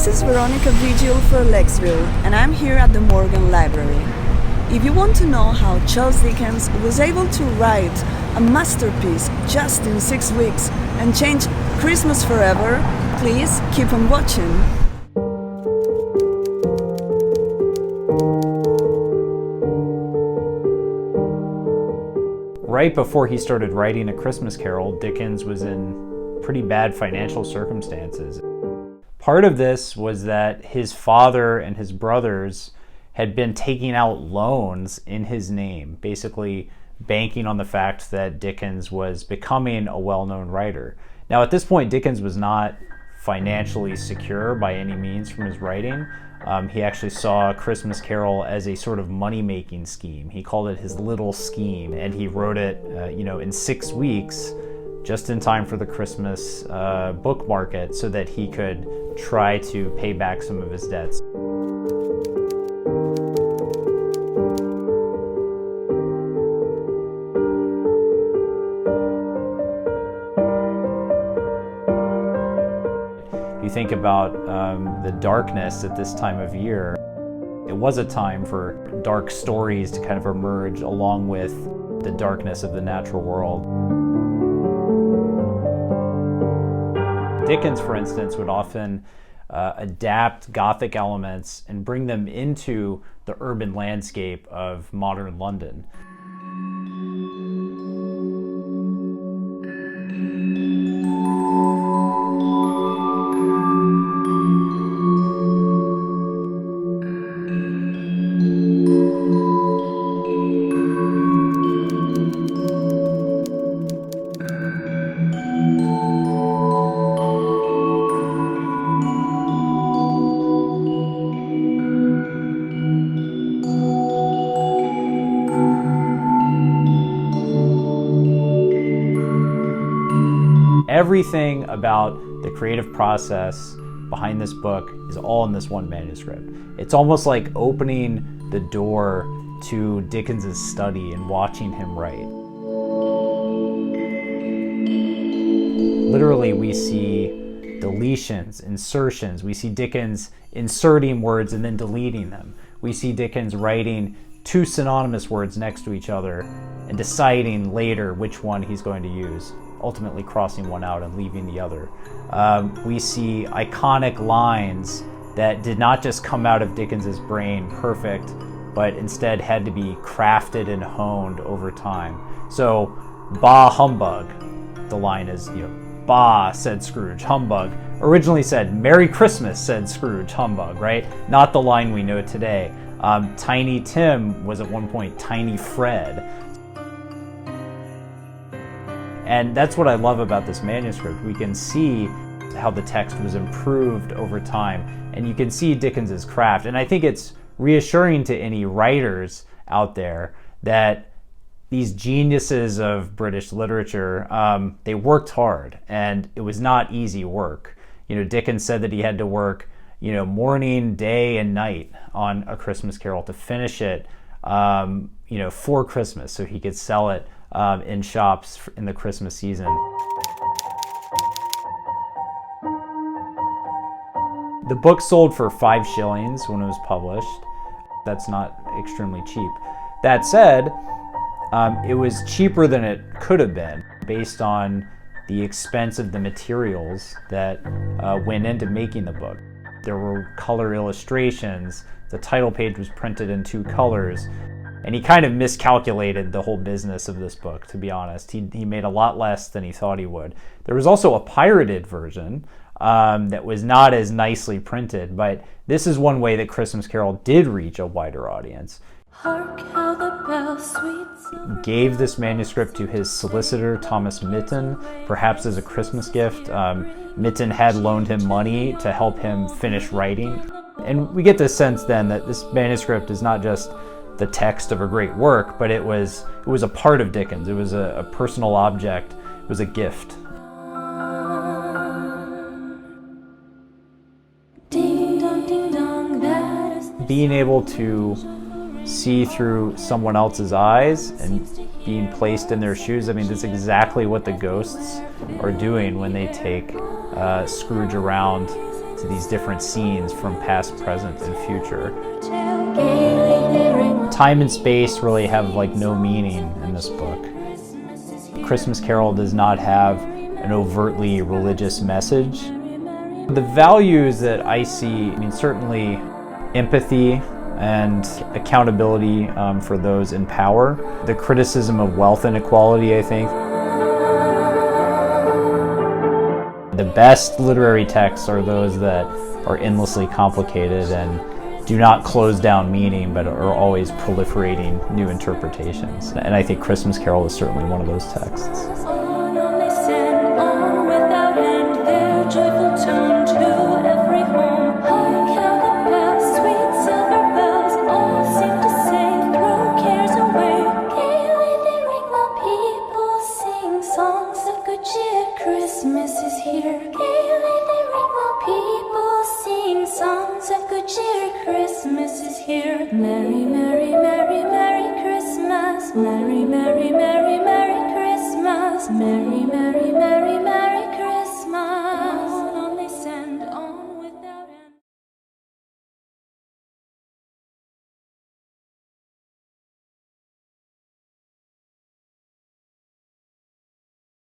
This is Veronica Vigil for Lexville, and I'm here at the Morgan Library. If you want to know how Charles Dickens was able to write a masterpiece just in 6 weeks and change Christmas forever, please keep on watching. Right before he started writing A Christmas Carol, Dickens was in pretty bad financial circumstances. Part of this was that his father and his brothers had been taking out loans in his name, basically banking on the fact that Dickens was becoming a well-known writer. Now, at this point, Dickens was not financially secure by any means from his writing. He actually saw A Christmas Carol as a sort of money-making scheme. He called it his little scheme, and he wrote it, in 6 weeks, just in time for the Christmas book market, so that he could try to pay back some of his debts. You think about the darkness at this time of year. It was a time for dark stories to kind of emerge along with the darkness of the natural world. Dickens, for instance, would often adapt Gothic elements and bring them into the urban landscape of modern London. Everything about the creative process behind this book is all in this one manuscript. It's almost like opening the door to Dickens's study and watching him write. Literally, we see deletions, insertions. We see Dickens inserting words and then deleting them. We see Dickens writing two synonymous words next to each other and deciding later which one he's going to use, ultimately crossing one out and leaving the other. We see iconic lines that did not just come out of Dickens's brain perfect, but instead had to be crafted and honed over time. So, bah humbug, the line is, bah, said Scrooge, humbug. Originally said, Merry Christmas, said Scrooge, humbug, right? Not the line we know today. Tiny Tim was at one point Tiny Fred. And that's what I love about this manuscript. We can see how the text was improved over time, and you can see Dickens's craft. And I think it's reassuring to any writers out there that these geniuses of British literature, they worked hard, and it was not easy work. Dickens said that he had to work, morning, day, and night on A Christmas Carol to finish it, for Christmas, so he could sell it in shops in the Christmas season. The book sold for 5 shillings when it was published. That's not extremely cheap. That said, it was cheaper than it could have been based on the expense of the materials that went into making the book. There were color illustrations, the title page was printed in 2 colors, and he kind of miscalculated the whole business of this book, to be honest. He made a lot less than he thought he would. There was also a pirated version that was not as nicely printed, but this is one way that Christmas Carol did reach a wider audience. Hark how the bells, sweet silver. Gave this manuscript to his solicitor, Thomas Mitton, perhaps as a Christmas gift. Mitton had loaned him money to help him finish writing. And we get this sense then that this manuscript is not just the text of a great work, but it was a part of Dickens. It was a personal object. It was a gift. Ding dong, ding dong, that is Being able to see through someone else's eyes and being placed in their shoes, I mean, that's exactly what the ghosts are doing when they take Scrooge around to to these different scenes from past, present, and future. Time and space really have like no meaning in this book. Christmas Carol does not have an overtly religious message. The values that I see, I mean, certainly empathy and accountability for those in power. The criticism of wealth inequality, I think. The best literary texts are those that are endlessly complicated and do not close down meaning, but are always proliferating new interpretations. And I think Christmas Carol is certainly one of those texts. Christmas is here. Gaily they ring while people sing songs of good cheer. Christmas is here. Merry, merry